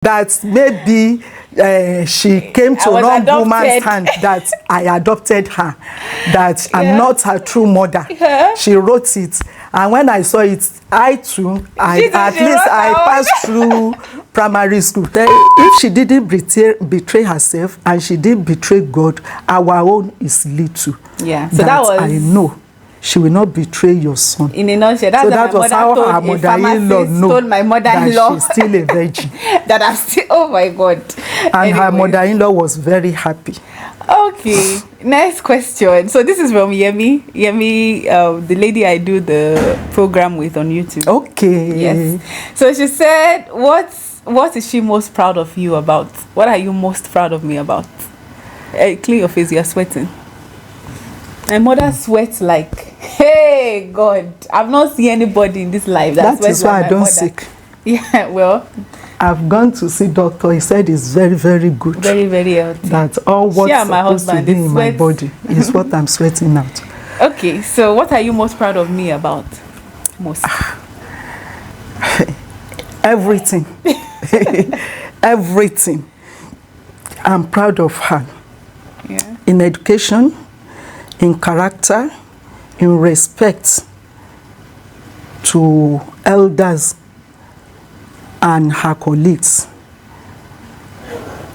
that maybe she came to wrong woman's hand, that I adopted her, that I'm not her true mother. She wrote it, and when I saw it, I too, at least I passed through primary school. If she didn't betray herself and she didn't betray God, our own is little. Yeah, so that was, I know she will not betray your son. In a nutshell, so that was how her mother-in-law knows my mother-in-law that she's still a virgin. That I'm still, oh my God. And her mother-in-law was very happy. Okay, next question. So this is from Yemi. Yemi, the lady I do the program with on YouTube. Okay. Yes. So she said, what is she most proud of you about? What are you most proud of me about? Clean your face, you're sweating. My mother sweats like, hey God, I've not seen anybody in this life that sweats like my mother. That is why I don't sick. Yeah, well, I've gone to see doctor. He said it's very, very good. Very, very healthy. That all what's supposed to be in my body is what I'm sweating out. Okay, so what are you most proud of me about? Most. Everything. Everything. I'm proud of her. Yeah. In education, in character, in respect to elders and her colleagues.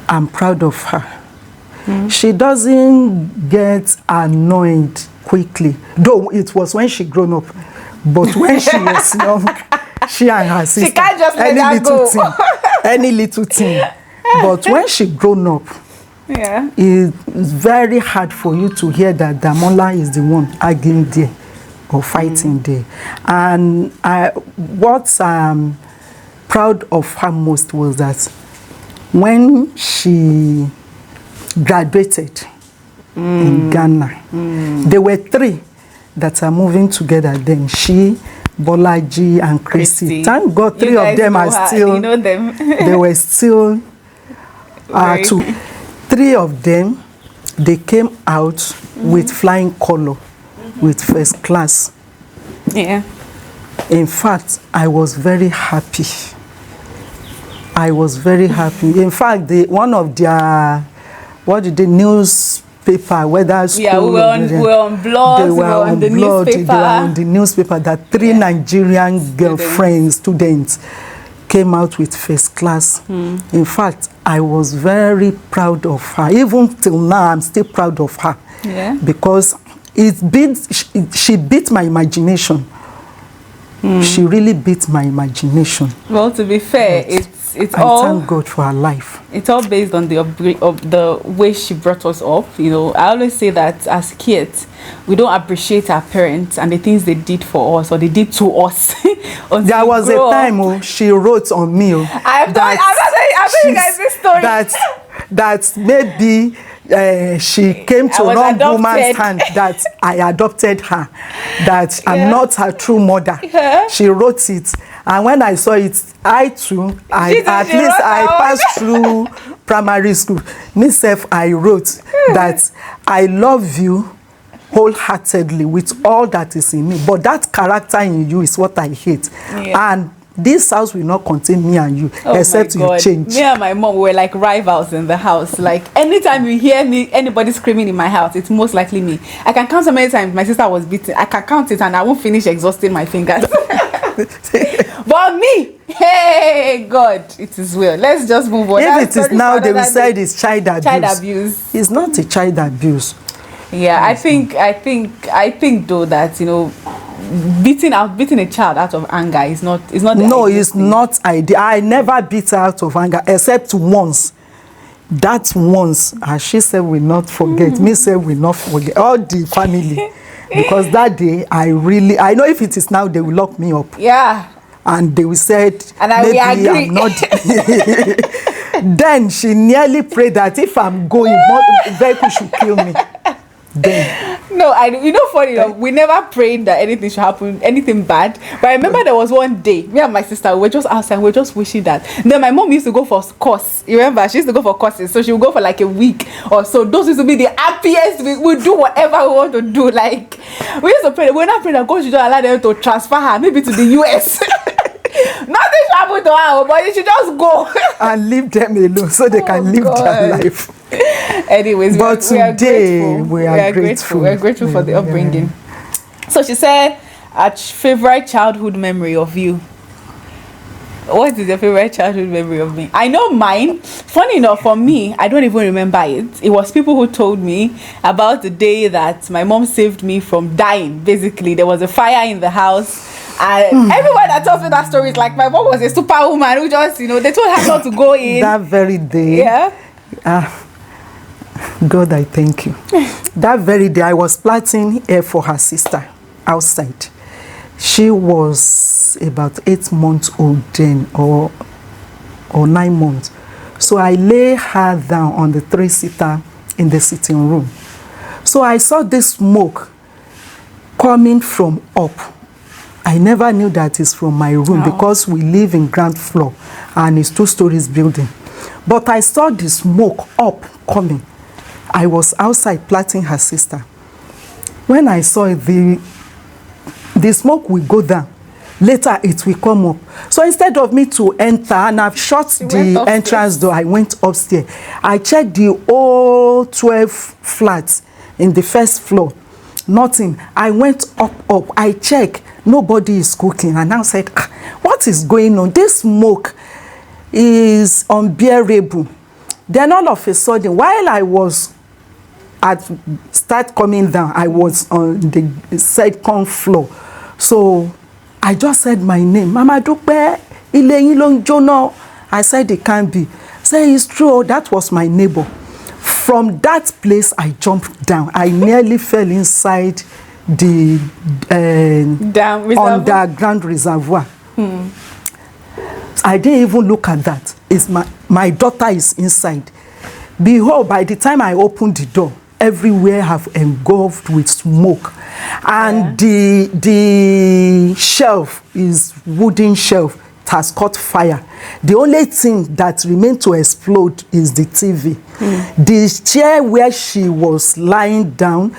I'm proud of her. She doesn't get annoyed quickly, though it was when she grown up. But when she was young, she and her sister, she can't just let that go. Any little thing. But when she grown up, yeah, it's very hard for you to hear that Damola is the one arguing there or fighting there. And what I'm proud of her most was that when she graduated in Ghana, there were 3 that are moving together then. She, Bolaji, and Christy. Thank God 3 of them are still, you know them. they were still 2. 3 of them, they came out with flying color, with first class. Yeah. In fact, I was very happy. I was very happy. In fact, one of their, newspaper, whether school, yeah, we were on blogs, they were on the blog, newspaper. They were on the newspaper that 3 Nigerian girlfriends, students, came out with first class. In fact, I was very proud of her. Even till now, I'm still proud of her. Yeah. Because she beat my imagination. She really beat my imagination. Well, to be fair, it's I all. Thank God for her life. It's all based on the way she brought us up. You know, I always say that as kids, we don't appreciate our parents and the things they did for us or they did to us. There was a time she wrote on me. I'm telling you guys this story. That maybe she came to wrong woman's hand, that I adopted her, that I'm not her true mother. She wrote it, and when I saw it, I too, at least I passed through primary school. Myself, I wrote that I love you wholeheartedly with all that is in me, but that character in you is what I hate. And this house will not contain me and you, except you change. Me and my mom were like rivals in the house. Like anytime you hear anybody screaming in my house, it's most likely me. I can count how many times my sister was beaten. I can count it and I won't finish exhausting my fingers. But me, hey God, it is well. Let's just move on. If it is now, they will say it is child abuse. Child abuse. It's not a child abuse. Yeah, I think though that, you know, beating a child out of anger is not no, it's not ideal. I never beat her out of anger except once. That once, as she said, will not forget. Me said will not forget. All the family, because that day I know if it is now they will lock me up. Yeah. And they will say, and maybe I'm not. Then she nearly prayed that if I'm going, the vehicle should kill me. Then. No, funny enough, we never prayed that anything should happen, anything bad. But I remember there was one day, me and my sister, we were just outside, we were just wishing that. Then my mom used to go for course. You remember? She used to go for courses. So she would go for like a week or so. Those used to be the happiest. We do whatever we want to do. Like, we used to pray. We're not praying that God should just allow them to transfer her, maybe to the US. Nothing should happen to her, but you should just go and leave them alone so they can live their life. Anyways, but today we are grateful. We're grateful for the upbringing. So she said, a favorite childhood memory of you. What is your favorite childhood memory of me? I know mine. Funny enough, for me, I don't even remember it. It was people who told me about the day that my mom saved me from dying. Basically, there was a fire in the house. And everyone that tells me that story is like, my mom was a superwoman who just, they told her not to go in. That very day. Yeah. God, I thank you. That very day, I was plaiting hair for her sister outside. She was about 8 months old then, or 9 months. So I lay her down on the 3-seater in the sitting room. So I saw this smoke coming from up. I never knew that it's from my room because we live in ground floor and it's 2 stories building. But I saw the smoke up coming. I was outside plaiting her sister. When I saw it, the smoke will go down. Later, it will come up. So instead of me to enter, and I've shut the entrance door, I went upstairs. I checked the all 12 flats in the first floor. Nothing. I went up. I checked. Nobody is cooking. And I said, what is going on? This smoke is unbearable. Then all of a sudden, while I was start coming down, I was on the second floor. So I just said my name. Mama Dupe, ile yin lo njono. I said it can't be. Say it's true. That was my neighbor. From that place, I jumped down. I nearly fell inside the underground reservoir. I didn't even look at that. It's my daughter is inside. Behold, by the time I opened the door, everywhere have engulfed with smoke. And the shelf is wooden shelf. It has caught fire. The only thing that remained to explode is the TV. The chair where she was lying down,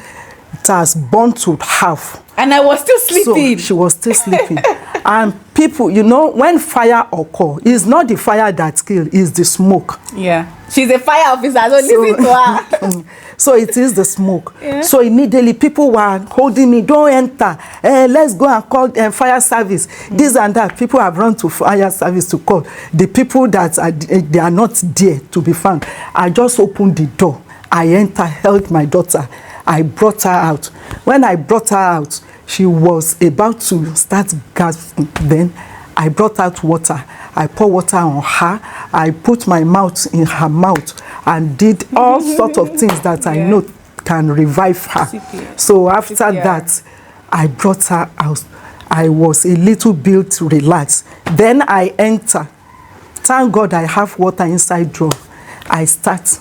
it has burnt to half. And I was still sleeping. So she was still sleeping. And people, when fire occurs, it's not the fire that kills, it's the smoke. Yeah. She's a fire officer, so listen to her. So it is the smoke. Yeah. So immediately people were holding me, don't enter. Let's go and call fire service. This and that. People have run to fire service to call. The people that they are not there to be found. I just opened the door. I entered, held my daughter. I brought her out. When I brought her out, she was about to start gasping. Then I brought out water. I poured water on her. I put my mouth in her mouth and did all sorts of things that I know can revive her. So after that, I brought her out. I was a little bit relaxed. Then I enter. Thank God I have water inside drawer. I start.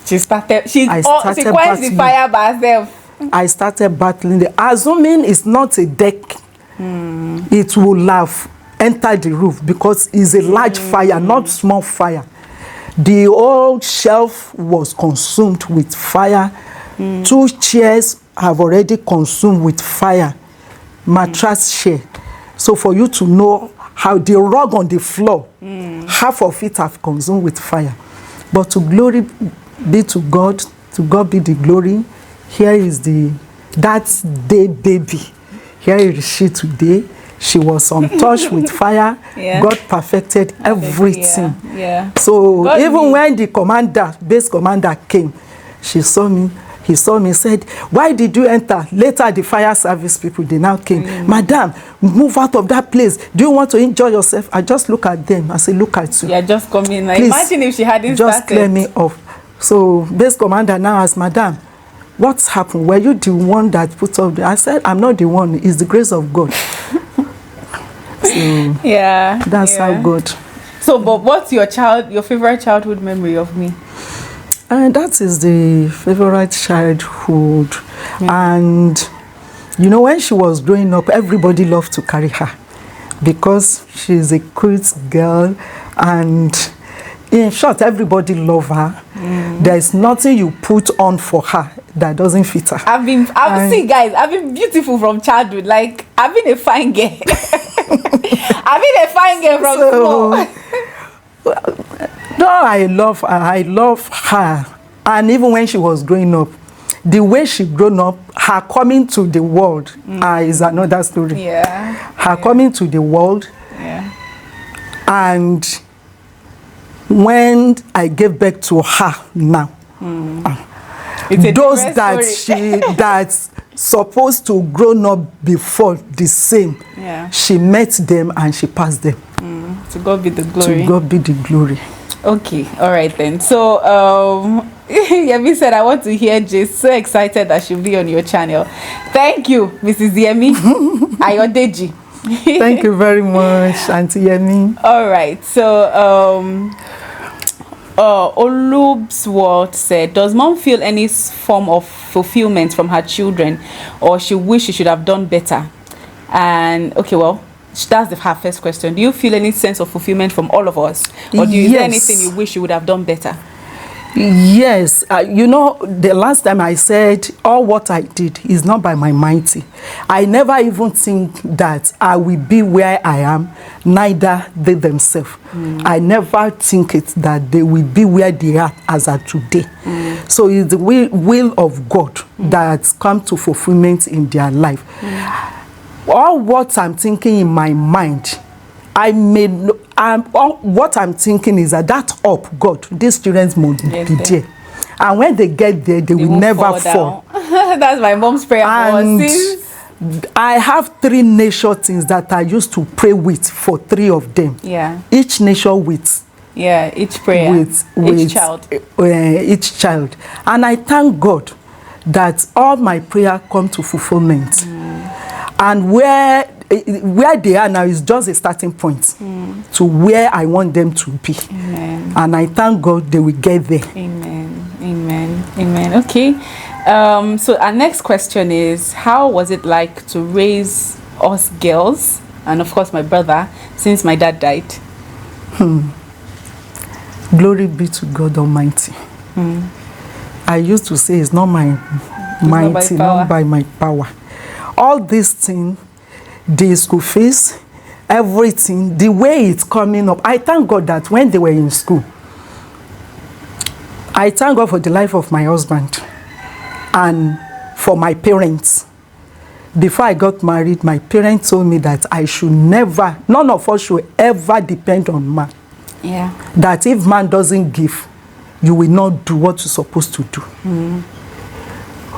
She quenched the fire by herself. I started battling. Assuming it's not a deck, it will have entered the roof because it's a large fire, not small fire. The old shelf was consumed with fire. 2 chairs have already consumed with fire. Mattress chair. So for you to know how the rug on the floor, half of it have consumed with fire. But to glory be to God be the glory. Here is that day baby. Here is she today. She was untouched with fire. God perfected everything. So God even when the base commander came, he saw me, said, why did you enter? Later the fire service people, they now came. Madam, move out of that place. Do you want to enjoy yourself? I just look at them. I say, look at you. Yeah, just come in. Please, imagine if she hadn't just started. clear me off. So base commander now asked, Madam, what's happened? Were you the one that put up there? I said, I'm not the one. It's the grace of God. So that's how God. So, but what's your favorite childhood memory of me? And that is the favorite childhood. And when she was growing up, everybody loved to carry her because she's a cute girl, and in short, everybody loves her. There's nothing you put on for her that doesn't fit her. I've been beautiful from childhood. Like, I've been a fine girl. I mean, a fine girl from small. No, I love her. I love her. And even when she was growing up, the way she grown up, her coming to the world is another story. Yeah. Her coming to the world. Yeah. And when I gave birth to her now, those that that's supposed to grown up before the same, she met them and she passed them. To God be the glory. To God be the glory. Okay, all right then. So Yemi said, I want to hear Jay. So excited that she'll be on your channel. Thank you, Mrs. Yemi Ayodeji. Thank you very much, Auntie Yemi. All right, so Olubsworth said, does mom feel any form of fulfillment from her children, or she wish she should have done better? And okay, well, that's her first question. Do you feel any sense of fulfillment from all of us, or is there anything you wish you would have done better? Yes, you know, the last time I said all what I did is not by my mighty. I never even think that I will be where I am, neither they themselves. I never think it that they will be where they are as of today. So it's the will of God that's come to fulfillment in their life. All what I'm thinking in my mind, what I'm thinking is that up God, these children must be there. And when they get there, they will never fall. That's my mom's prayer. And I have 3 nature things that I used to pray with for 3 of them. Yeah. Each nature with. Yeah, each prayer. With each child. Each child. And I thank God that all my prayer come to fulfillment. And where they are now is just a starting point to where I want them to be. Amen. And I thank God they will get there. Amen. Amen. Amen. Okay. So our next question is, how was it like to raise us girls, and of course my brother, since my dad died? Glory be to God Almighty. I used to say it's not my mighty, not by my power. All these things, the school fees, everything, the way it's coming up, I thank God that when they were in school, I thank God for the life of my husband and for my parents. Before I got married, my parents told me that I should never, none of us should ever depend on man. Yeah. That if man doesn't give, you will not do what you're supposed to do.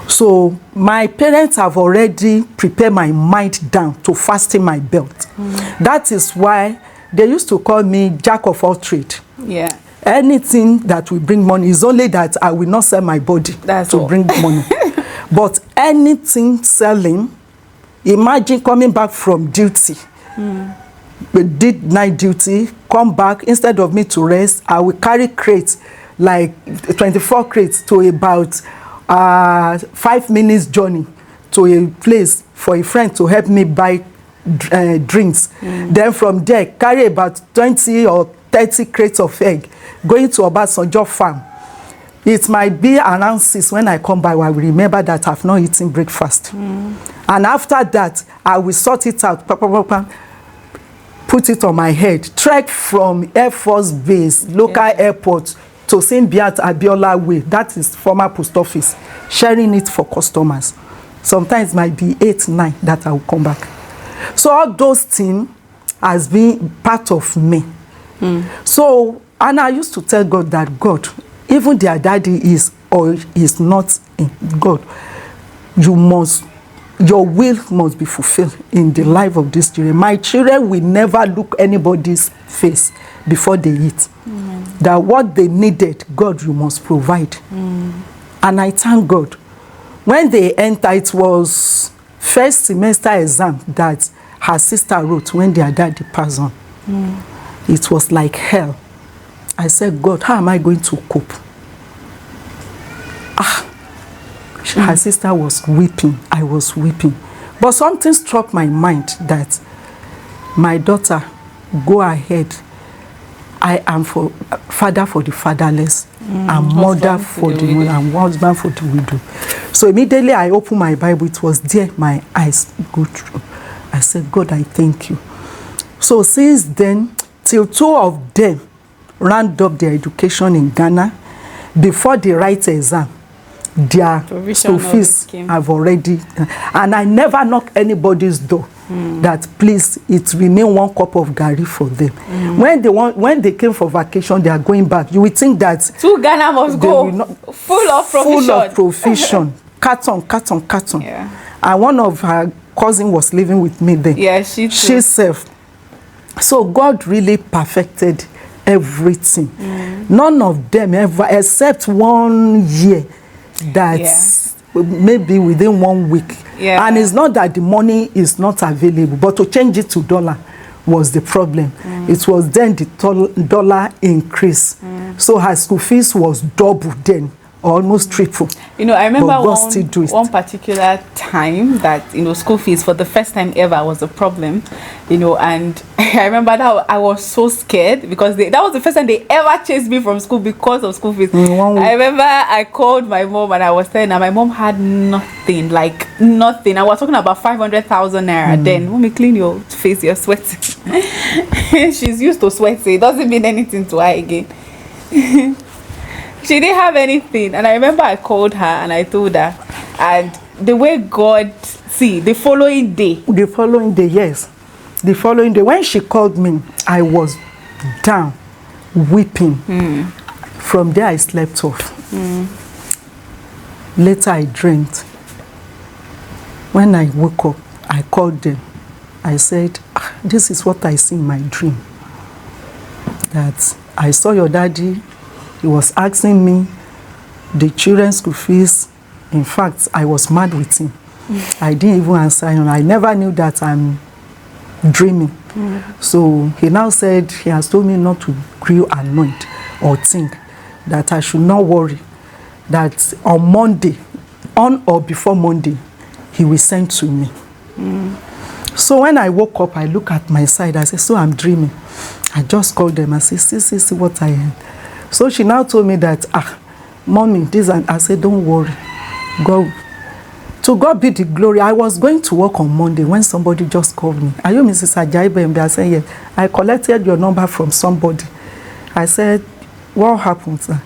So my parents have already prepared my mind down to fasten my belt. That is why they used to call me Jack of all trades. Yeah. Anything that will bring money is only that I will not sell my body to bring money. But anything selling, imagine coming back from duty. We did night duty, come back, instead of me to rest, I will carry crates, like 24 crates to about 5 minutes journey to a place for a friend to help me buy drinks. Then from there, carry about 20 or 30 crates of egg, going to Obasanjo farm. It might be around 6 when I come back, I will remember that I've not eaten breakfast. And after that, I will sort it out, put it on my head, trek from Air Force Base, local airport, to St. Beat Abiola Way, that is former post office, sharing it for customers. Sometimes it might be 8, 9 that I will come back. So all those things has been part of me. So, and I used to tell God that, God, even their daddy is or is not in God, your will must be fulfilled in the life of these children. My children will never look anybody's face before they eat. That what they needed, God, you must provide. And I thank God. When they enter, it was first semester exam that her sister wrote when their daddy passed on. It was like hell. I said, God, how am I going to cope? Her sister was weeping. I was weeping. But something struck my mind that, my daughter, go ahead. I am for father for the fatherless, and mother for the mother, and husband for the widow. So immediately I opened my Bible. It was there. My eyes go through. I said, God, I thank you. So since then, till 2 of them round up their education in Ghana, before they write exam, their school fees have already, and I never knock anybody's door that please, it remain 1 cup of garri for them. When they came for vacation, they are going back. You would think that to Ghana must go full of provision. Carton. Yeah. And one of her cousin was living with me then. Yeah, she self. So God really perfected everything. None of them ever, except 1 year, that maybe within 1 week. Yeah. And it's not that the money is not available, but to change it to dollar was the problem. It was then the dollar increase. So her school fees was double then, almost triple. You know, I remember one particular time that, you know, school fees for the first time ever was a problem, you know, and I remember that I was so scared because that was the first time they ever chased me from school because of school fees. I remember I called my mom and I was telling her my mom had nothing, like nothing. I was talking about 500,000 naira then. Mommy, clean your face, you're sweating. She's used to sweating. It doesn't mean anything to her again. She didn't have anything, and I remember I called her and I told her, and the way God, the following day, yes, the following day when she called me, I was down weeping. From there I slept off. Later I dreamt. When I woke up, I called them. I said, this is what I see in my dream, that I saw your daddy. He was asking me the children's school fees. In fact, I was mad with him. I didn't even answer him. I never knew that I'm dreaming. So he now said he has told me not to grow annoyed or think, that I should not worry, that on Monday, on or before Monday, he will send to me. So when I woke up, I look at my side. I said, so I'm dreaming. I just called them. I said, see what I am. So she now told me that, mommy, this, and I said, don't worry. God, to God be the glory. I was going to work on Monday when somebody just called me. Are you Mrs. Ajaibe? I said, yes. I collected your number from somebody. I said, what happened, sir?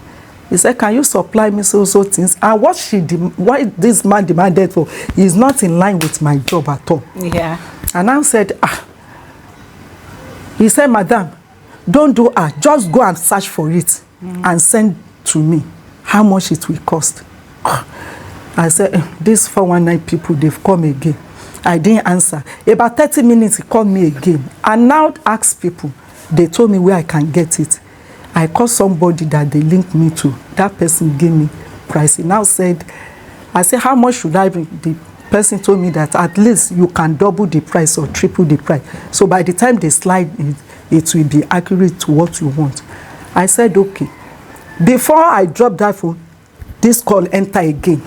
He said, can you supply me so things? And what this man demanded for is not in line with my job at all. Yeah. And I said, He said, madam, don't do that. Just go and search for it and send to me how much it will cost. I said, these 419 people, they've come again. I didn't answer. About 30 minutes, he called me again. And now asked people. They told me where I can get it. I called somebody that they linked me to. That person gave me price. He now said, I said, how much should I bring? The person told me that at least you can double the price or triple the price. So by the time they slide it, it will be accurate to what you want. I said, okay. Before I dropped that phone, this call entered again.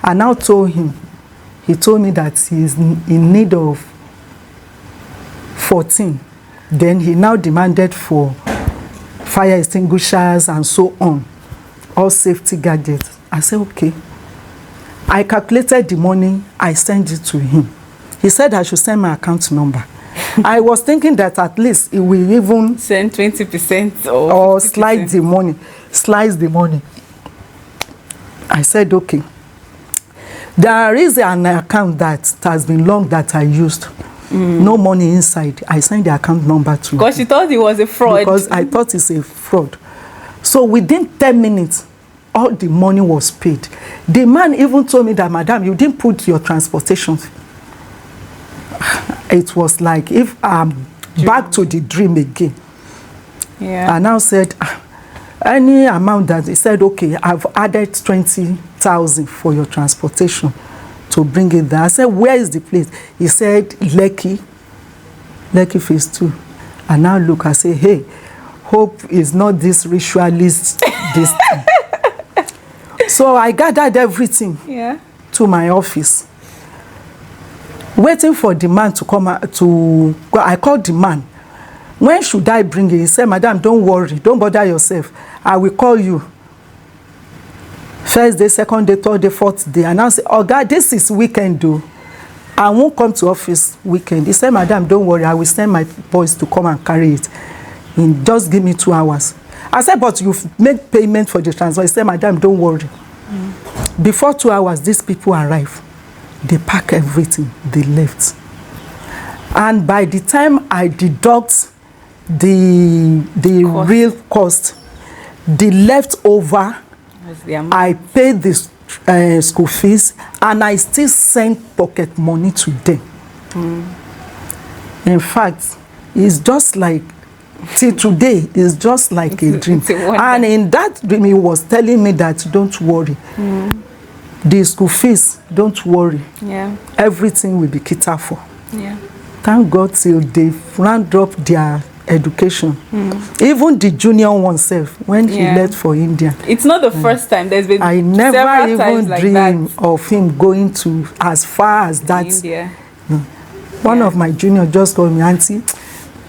I now told him, he told me that he is in need of 14. Then he now demanded for fire extinguishers and so on, all safety gadgets. I said, okay. I calculated the money, I sent it to him. He said I should send my account number. I was thinking that at least it will even send 20% or slice the money. I said, okay. There is an account that has been long that I used. No money inside. I sent the account number to because she thought it was a fraud. Because I thought it's a fraud. So within 10 minutes, all the money was paid. The man even told me that, madam, you didn't put your transportation. It was like if I'm back to the dream again. Yeah. I now said, any amount that he said, okay, I've added 20,000 for your transportation to bring it there. I said, where is the place? He said, Lekki phase 2. And now look, I say, hey, hope is not this ritualist this thing. So I gathered everything to my office, waiting for the man to come to go. I called the man. When should I bring it? He said, madam, don't worry, don't bother yourself. I will call you. First day, second day, third day, fourth day. And I said, oh God, this is weekend though. I won't come to office weekend. He said, madam, don't worry, I will send my boys to come and carry it. Just give me 2 hours. I said, but you've made payment for the transport. He said, madam, don't worry. Before 2 hours, these people arrive. They pack everything. They left. And by the time I deduct the real cost, the leftover, I paid the school fees, and I still send pocket money to them. In fact, it's just like, till today, it's just like a dream. And in that dream, he was telling me that, don't worry. The school fees, don't worry. Yeah. Everything will be catered for. Yeah. Thank God till they round up their education. Even the junior oneself, when he left for India. It's not the first time. There's been I never even like dreamed of him going to as far as that. India. One of my juniors just called me, auntie,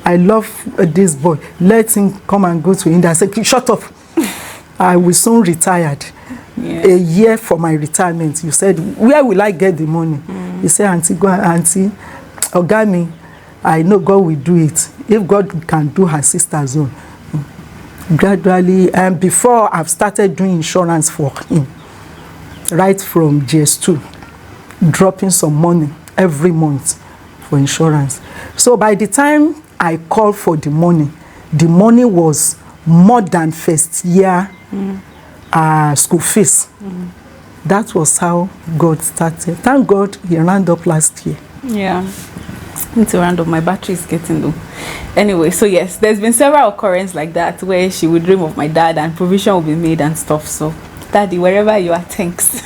I love this boy. Let him come and go to India. I said, shut up. I will soon retire. A year for my retirement. You said, where will I get the money? He said, auntie, go, auntie, Ogami, I know God will do it. If God can do her sister's own. Gradually, and before I've started doing insurance for him, right from GS2, dropping some money every month for insurance. So by the time I called for the money was more than first year school fees. That was how God started. Thank God he rounded up last year. Yeah. I need to round up. My battery is getting low. Anyway, so yes, there's been several occurrences like that where she would dream of my dad and provision will be made and stuff. So, Daddy, wherever you are, thanks.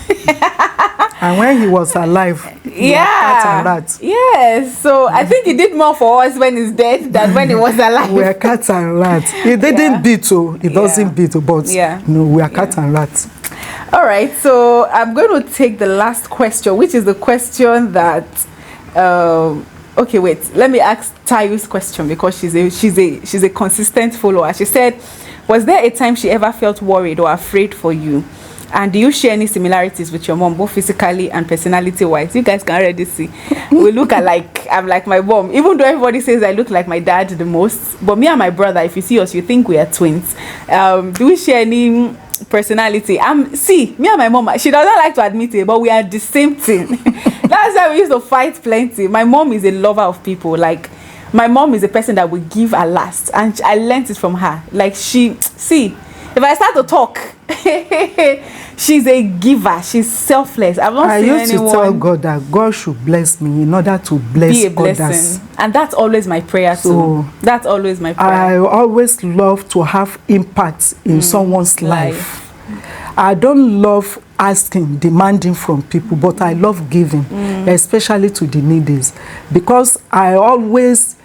And when he was alive, cat and rat. Yes. So I think he did more for us when he's dead than when he was alive. We are cat and rat. He didn't beat, it doesn't beat, but no, we are cat and rat. All right. So I'm going to take the last question, which is the question that. Okay, wait. Let me ask Tayu's question because she's a consistent follower. She said, "Was there a time she ever felt worried or afraid for you? And do you share any similarities with your mom, both physically and personality-wise?" You guys can already see. We look alike. I'm like my mom. Even though everybody says I look like my dad the most, but me and my brother, if you see us, you think we are twins. Do we share any personality? See, me and my mom, she doesn't like to admit it, but we are the same thing. That's why we used to fight plenty. My mom is a lover of people. Like, my mom is a person that will give her last, and I learned it from her. Like, if I start to talk, she's a giver. She's selfless. I've not seen anyone. I used to tell God that God should bless me in order to bless be a blessing. Others. And that's always my prayer too. That's always my prayer. I always love to have impact in someone's life. I don't love asking, demanding from people, but I love giving, especially to the needy, because I always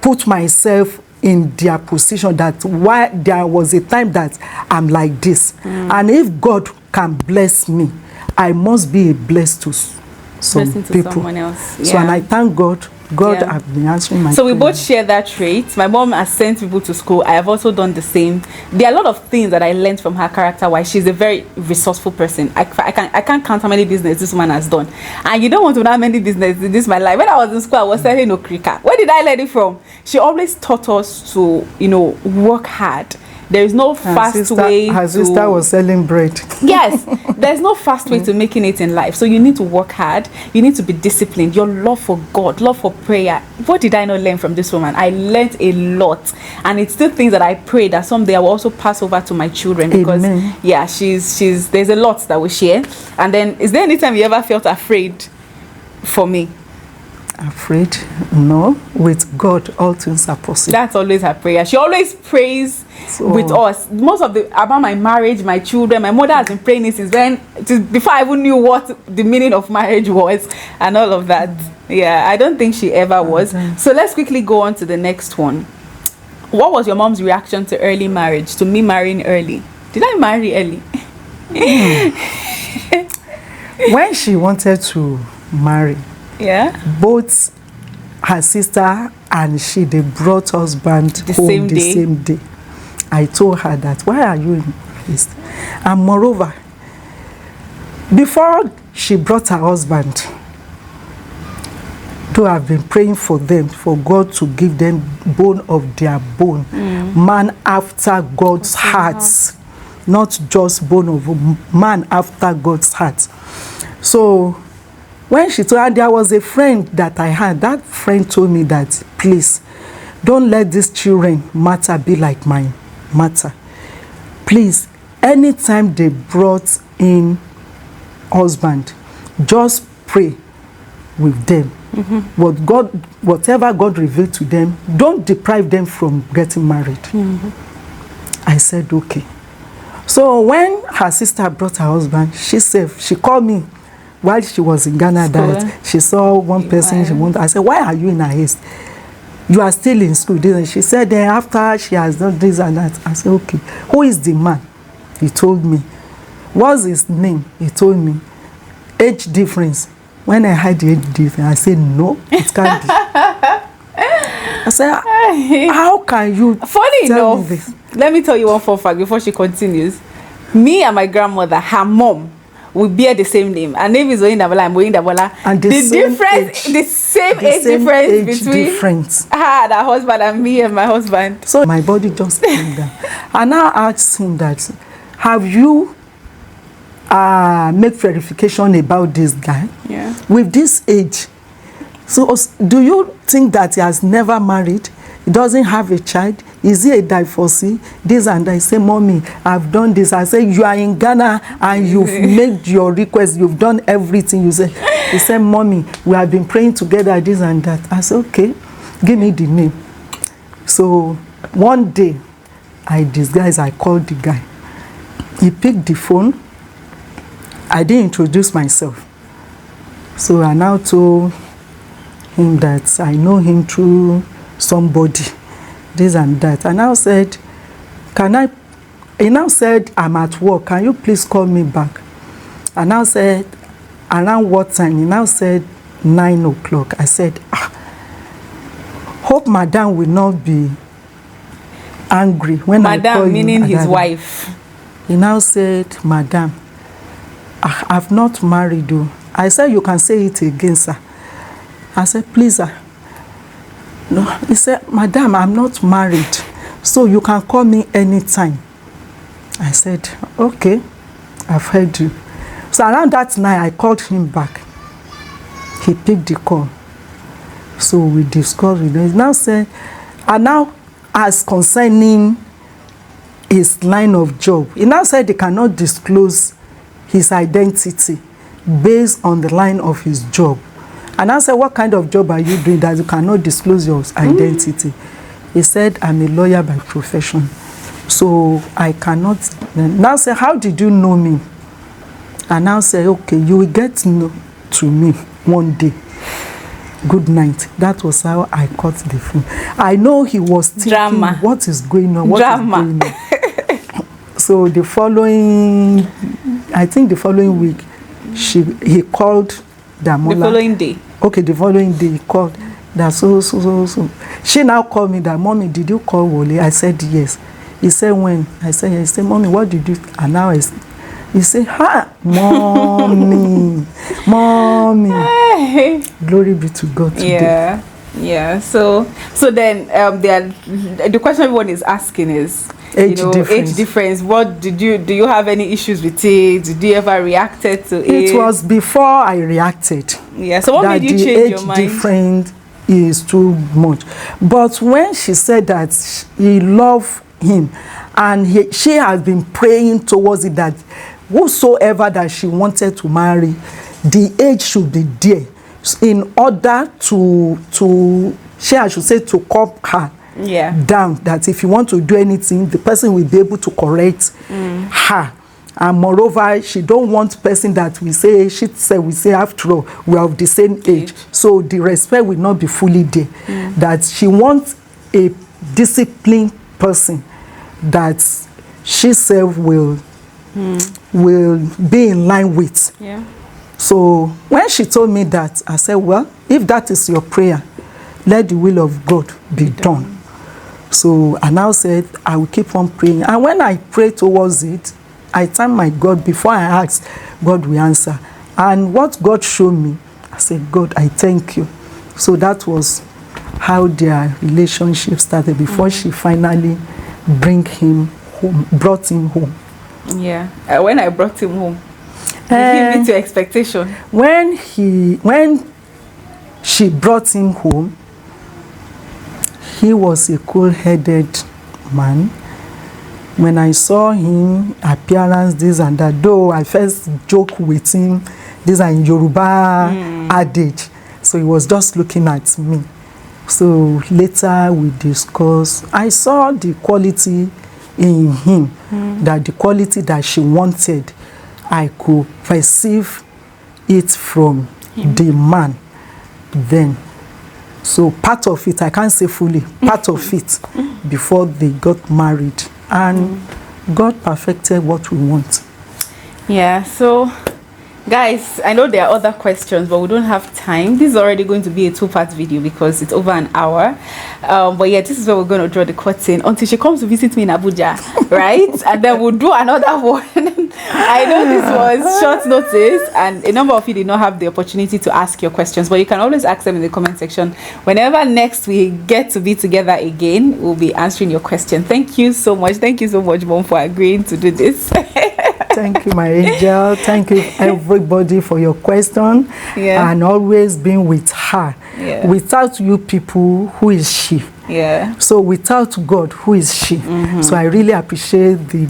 put myself in their position that why there was a time that I'm like this. And if God can bless me, I must be a blessing to some people. Someone else. Yeah. So, and I thank God. God have been answering my So we both share that trait. My mom has sent people to school. I have also done the same. There are a lot of things that I learned from her character-wise. She's a very resourceful person. I can't count how many business this woman has done. And you don't want to know how many business in this my life. When I was in school, I was selling okrika. Where did I learn it from? She always taught us to, work hard. There is no fast way. Her sister was selling bread. Yes, there's no fast way to making it in life. So you need to work hard. You need to be disciplined. Your love for God, love for prayer. What did I not learn from this woman? I learned a lot, and it's still things that I pray that someday I will also pass over to my children. Because she's there's a lot that we share. And then, is there any time you ever felt afraid for me? Afraid? No. With God, all things are possible. That's always her prayer. She always prays with us. Most of about my marriage, my children. My mother has been praying it since before I even knew what the meaning of marriage was and all of that. Yeah, I don't think she ever was. So let's quickly go on to the next one. What was your mom's reaction to early marriage, to me marrying early? Did I marry early? When she wanted to marry, both her sister and she, they brought husband home the same day. I told her that, why are you in this? And moreover, before she brought her husband, though I've been praying for them, for God to give them bone of their bone, man after God's heart, not just bone of man after God's heart. So when she told her, there was a friend that I had, that friend told me that, please, don't let these children matter be like my matter. Please, anytime they brought in husband, just pray with them. Whatever God revealed to them, don't deprive them from getting married. I said, okay. So when her sister brought her husband, she called me while she was in Ghana, that she saw one person she wanted. I said, why are you in a haste? You are still in school, didn't she? She said, then after she has done this and that. I said, okay. Who is the man? He told me. What's his name? He told me. Age difference. When I had the age difference, I said, no, it can't be. I said, how can you Funny tell enough, me this? Let me tell you one fun fact before she continues. Me and my grandmother, her mom, we bear the same name. Her name is Oyindabola, I'm Oyindabola. And the same age difference between her and her husband and me and my husband. So my body just came down. I now asked him that, have you made verification about this guy? Yeah. With this age. So do you think that he has never married? He doesn't have a child? Is he a divorcee? This and that. I say, mommy, I've done this. I say, you are in Ghana and you've made your request. You've done everything. You say, he said, mommy, we have been praying together, this and that. I said, okay, give me the name. So one day, I called the guy. He picked the phone. I didn't introduce myself. So I now told him that I know him through somebody, this and that. And I said, he now said, I'm at work. Can you please call me back? And I said, around what time? He now said, 9 o'clock. I said, hope madam will not be angry when I call you. Madam, meaning his wife. He now said, madam, I've not married though. I said, you can say it again, sir. I said, please, sir. No. He said, madam, I'm not married, so you can call me anytime. I said, okay, I've heard you. So around that night, I called him back. He picked the call. So we discussed with him. He now said, and now as concerning his line of job, he now said he cannot disclose his identity based on the line of his job. And I said, what kind of job are you doing that you cannot disclose your identity? He said, I'm a lawyer by profession, so I cannot. Now say, how did you know me? And now say, okay, you will get to know to me one day. Good night. That was how I caught the phone. I know he was thinking, drama. What is going on? What drama. Is going on? So the following week, he called Damola. The following day. Okay, the following day he called. That so. She now called me that, mommy, did you call Wole? I said yes. He said, when? I said yes. He said, mommy, what did you? And now he said, mommy, mommy. Glory be to God today. Yeah. So then the question everyone is asking is, age difference. What do you have any issues with it? Did you ever reacted to it? It was before I reacted. Yeah. So what made you change your mind? The age difference is too much. But when she said that he loved him, and she has been praying towards it that whosoever that she wanted to marry, the age should be there in order to calm her down, that if you want to do anything, the person will be able to correct her. And moreover, she don't want person that we say after all, we are of the same age, so the respect will not be fully there. That she wants a disciplined person that she self will be in line with. So when she told me that, I said, well, if that is your prayer, let the will of God be done. So I now said, I will keep on praying. And when I pray towards it, I thank my God. Before I ask, God will answer. And what God showed me, I said, God, I thank you. So that was how their relationship started before she finally brought him home. Yeah. When I brought him home, did he meet your expectation? When she brought him home, he was a cool-headed man. When I saw him, appearance, this and that, though I first joked with him, this and Yoruba adage, so he was just looking at me. So later we discussed. I saw the quality in him, that the quality that she wanted, I could perceive it from the man then. So part of it, I can't say fully, part of it before they got married. And God perfected what we want. Yeah, so guys, I know there are other questions, but we don't have time. This is already going to be a 2-part video because it's over an hour. But yeah, this is where we're going to draw the curtain until she comes to visit me in Abuja, right? And then we'll do another one. I know this was short notice and a number of you did not have the opportunity to ask your questions, but you can always ask them in the comment section. Whenever next we get to be together again, we'll be answering your question. Thank you so much. Thank you so much, Mom, for agreeing to do this. Thank you, my angel. Thank you, everybody, for your question. Yeah. And always being with her. Yeah. Without you people, who is she? Yeah. So without God, who is she? So I really appreciate the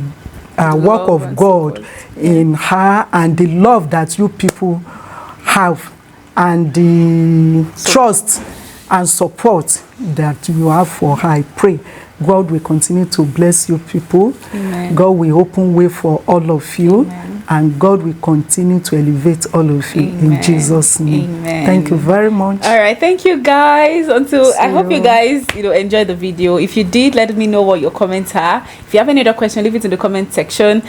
work of God in her and the love that you people have and the trust and support that you have for her. I pray God will continue to bless you people. Amen. God will open way for all of you. Amen. And God will continue to elevate all of you. Amen. In Jesus' name. Amen. Thank you very much. All right, thank you guys. I hope you guys enjoyed the video. If you did, let me know what your comments are. If you have any other question, leave it in the comment section.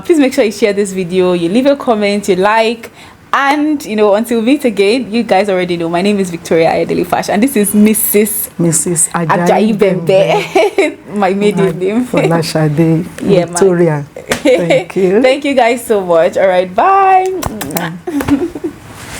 Please make sure you share this video, you leave a comment, you like. And until we meet again, you guys already know my name is Victoria Ayodele Fash, and this is Mrs. Ajayi Bembe, my maiden name. Folashade Victoria. Thank you. Thank you guys so much. All right, bye.